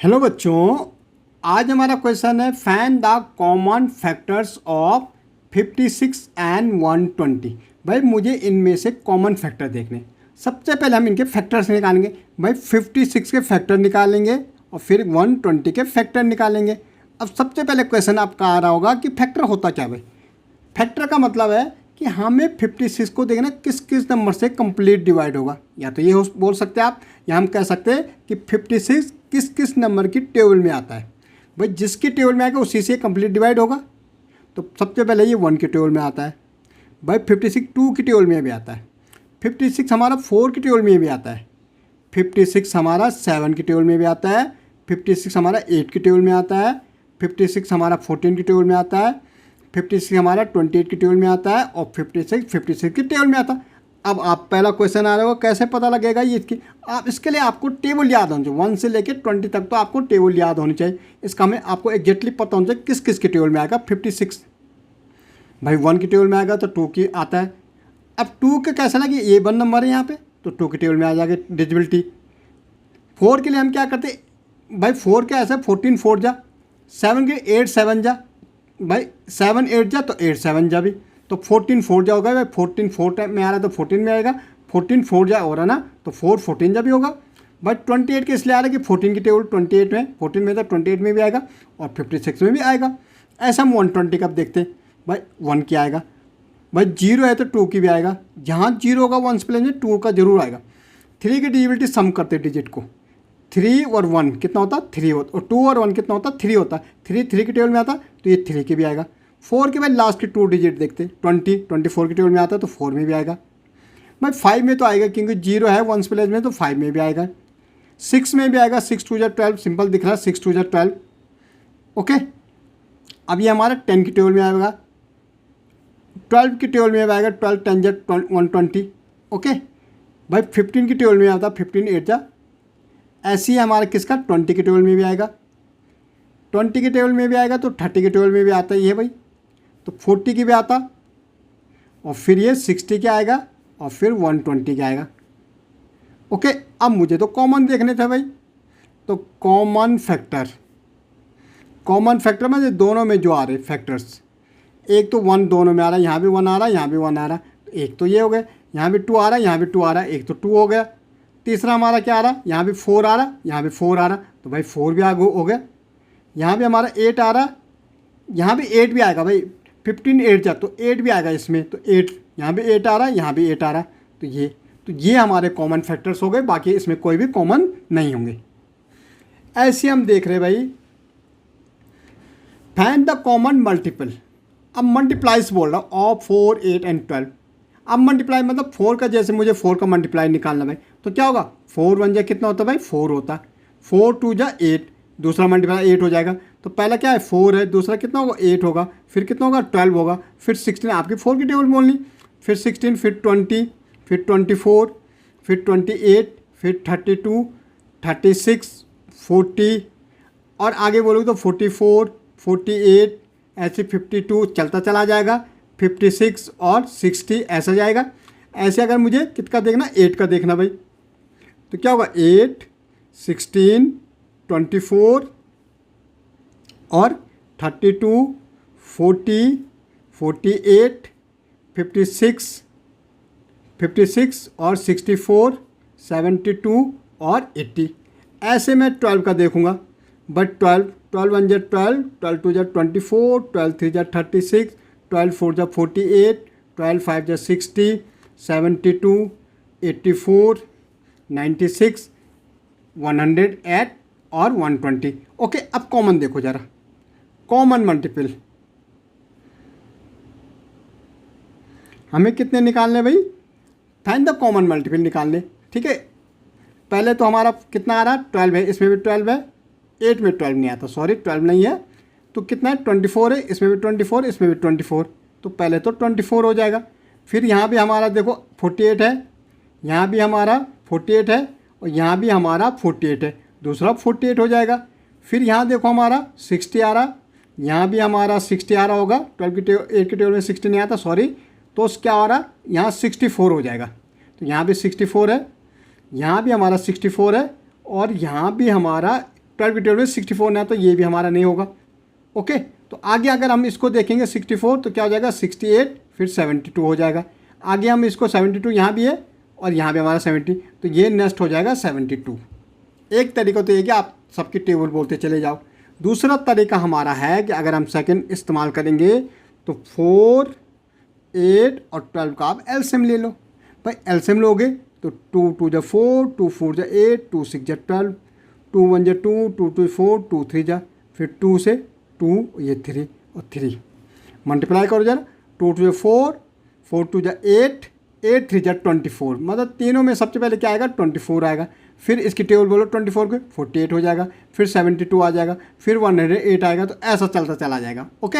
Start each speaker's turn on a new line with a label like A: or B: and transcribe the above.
A: Hello बच्चों, आज हमारा क्वेश्चन है find the common factors of 56 and 120। भाई मुझे इनमें से कॉमन फैक्टर देखने। सबसे पहले हम इनके फैक्टर्स निकालेंगे। भाई 56 के फैक्टर निकालेंगे और फिर 120 के फैक्टर निकालेंगे। अब सबसे पहले क्वेश्चन आपका आ रहा होगा कि फैक्टर होता क्या भाई। फैक्टर का मतलब है कि हमें 56 को देखना किस किस नंबर से कंप्लीट डिवाइड होगा। या तो ये बोल सकते हैं आप, या हम कह सकते हैं कि 56 किस किस नंबर की टेबल में आता है। भाई जिसकी टेबल में आएगा उसी से कंप्लीट डिवाइड होगा। तो सबसे पहले ये 1 की टेबल में आता है। भाई 56 2 की टेबल में भी आता है। 56 हमारा 4 की टेबल में भी आता है। 56 हमारा 7 की टेबल में भी आता है। 56 हमारा 8 की टेबल में आता है। 56 हमारा 14 की टेबल में आता है। 56 हमारा 28 की टेबल में आता है और 56 की टेबल में आता है। अब आप पहला क्वेश्चन आ रहा होगा कैसे पता लगेगा ये इसकी। आप इसके लिए आपको टेबल याद होनी चाहिए। 1 से लेकर 20 तक तो आपको टेबल याद होनी चाहिए। इसका हमें आपको एग्जैक्टली पता होना चाहिए किस किस की टेबल में आएगा 56। भाई 1 की टेबल में आएगा तो 2 की आता है। अब 2 के कैसे लगे, ये 1 नंबर है यहाँ पे, तो 2 की टेबल में आ जाएगा डिजिबिलिटी। 4 के लिए हम क्या करते, भाई 4 के ऐसे 14 4 जा, 7 के 8 7 जा, भाई 7 8 जा तो 8 7 जा भी, तो 14 4 जा होगा। भाई 14 4 टाइम में आ रहा है तो 14 में आएगा। 14 4 जा हो रहा ना, तो 4 14 जा भी होगा। भाई 28 के इसलिए आ रहा है कि 14 की टेबल 28 में, 14 में तो 28 में भी आएगा और 56 में भी आएगा। ऐसा हम 120 का देखते हैं। भाई 1 की आएगा। भाई 0 है तो 2 की भी आएगा। जहाँ 0 होगा 1 प्लेस में 2 का जरूर आएगा। 3 की डिजिबिलिटी सम करते डिजिट को। 3 और 1 कितना होता है 3 होता, और 2 और 1 कितना होता है 3 होता है। 3 की टेबल में आता है तो ये 3 की भी आएगा। 4 के भाई लास्ट के 2 डिजिट देखते, 24 की टेबल में आता है तो 4 में भी आएगा। भाई 5 में तो आएगा क्योंकि 0 है 1 प्लेस में, तो 5 में भी आएगा। 6 में भी आएगा। 6 2 जा 12, सिंपल दिख रहा है 6 2 जा 12। ओके, अब ये हमारा 10 की टेबल में आएगा। 12 की टेबल में आएगा 12 10 जा 120। ओके, भाई 15 की टेबल में आता है 15 8 जा। ऐसे ही हमारा किसका 20 की टेबल में भी आएगा। 20 की टेबल में भी आएगा तो 30 की टेबल में भी आता ही है भाई, तो 40 की भी आता, और फिर ये 60 के आएगा और फिर 120 के आएगा। ओके, अब मुझे तो कॉमन देखने थे भाई, तो कॉमन फैक्टर में दोनों में जो आ रहे फैक्टर्स, एक तो 1 दोनों में आ रहा है, यहाँ भी 1 आ रहा है, यहाँ भी 1 आ रहा है, तो एक तो ये हो गया। यहाँ भी 2 आ रहा है, यहाँ भी 2 आ रहा है, एक तो 2 हो गया। तीसरा हमारा क्या आ रहा है, यहाँ भी 4 आ रहा है, यहाँ भी 4 आ रहा है, तो भाई 4 भी आगे हो गया। यहाँ भी हमारा 8 आ रहा है, यहाँ भी 8 भी आएगा। भाई 15 8 जा तो 8 भी आएगा इसमें, तो 8 यहाँ भी 8 आ रहा है, यहाँ भी 8 आ रहा है, तो ये हमारे कॉमन फैक्टर्स हो गए। बाकी इसमें कोई भी कॉमन नहीं होंगे। ऐसे हम देख रहे भाई फाइंड द कॉमन मल्टीपल। अब मल्टीप्लाइज बोल रहा हूँ ऑफ 4 8 एंड 12। अब मल्टीप्लाई मतलब 4 का, जैसे मुझे 4 का मल्टीप्लाई निकालना भाई, तो क्या होगा 4 1 जा कितना होता है भाई 4 होता है। 4 2 जा 8, दूसरा मल्टीप्लाई 8 हो जाएगा। तो पहला क्या है 4 है, दूसरा कितना होगा 8 होगा, फिर कितना होगा 12 होगा, फिर 16 आपकी 4 की टेबल बोलनी, फिर 16, फिर 20, फिर 24, फिर 28, फिर 32, 36, 40, और आगे बोलोगे तो 44 48, ऐसे 52 चलता चला जाएगा। 56 और 60 ऐसा जाएगा। ऐसे अगर मुझे कितना देखना 8 का देखना भाई, तो क्या होगा 8 16 24 और 32 40 48 56 और 64 72 और 80। ऐसे मैं 12 का देखूंगा। बट 12 1 जा 12, 12 2 जा 24, 12 3 जा 36, 12 4 जा 48, 12 5 जा 60, 72 84 96 108 और 120। ओके, अब कॉमन देखो जरा, कॉमन मल्टीपल हमें कितने निकालने भाई, फाइंड द कॉमन मल्टीपल निकालने। ठीक है, पहले तो हमारा कितना आ रहा है 12 है, इसमें भी 12 है। 8 में 12 नहीं आता, सॉरी 12 नहीं है, तो कितना है 24 है, इसमें भी 24, इसमें भी 24, तो पहले तो 24 हो जाएगा। फिर यहाँ भी हमारा देखो 48 है, यहाँ भी हमारा 48 है, और यहाँ भी हमारा 48 है, दूसरा 48 हो जाएगा। फिर यहाँ देखो हमारा 60 आ रहा, यहाँ भी हमारा 60 आ रहा होगा। 8 की टेबल में 60 नहीं आता, सॉरी, तो क्या आ रहा यहाँ 64 हो जाएगा। तो यहाँ भी 64 है, यहाँ भी हमारा 64 है, और यहाँ भी हमारा 12 की टेबल में 64 ना, तो ये भी हमारा नहीं होगा। ओके, तो आगे अगर हम इसको देखेंगे 64 तो क्या हो जाएगा 68 फिर 72 हो जाएगा। आगे हम इसको 72 यहाँ भी है और यहाँ भी हमारा 70, तो ये नेक्स्ट हो जाएगा 72। एक तरीका तो ये कि आप सबकी टेबल बोलते चले जाओ। दूसरा तरीका हमारा है कि अगर हम सेकंड इस्तेमाल करेंगे तो 4, 8 और 12 का आप एलसीएम ले लो। भाई एलसीएम लोगे तो 2 2 जा 4, 2 4 जा 8, 2 6 जा 12, 2 1 जा 2, 2 2 4, 2 3 जा फिर 2 से 2 ये 3 और 3 मल्टीप्लाई करो जरा। 2 2 जा 4, 4 2 जा 8, 8 3 जा 24, मतलब तीनों में सबसे पहले क्या आएगा 24 आएगा। फिर इसकी टेबल बोलो 24 को 48 हो जाएगा, फिर 72 आ जाएगा, फिर 108 आएगा, तो ऐसा चलता चला जाएगा। ओके।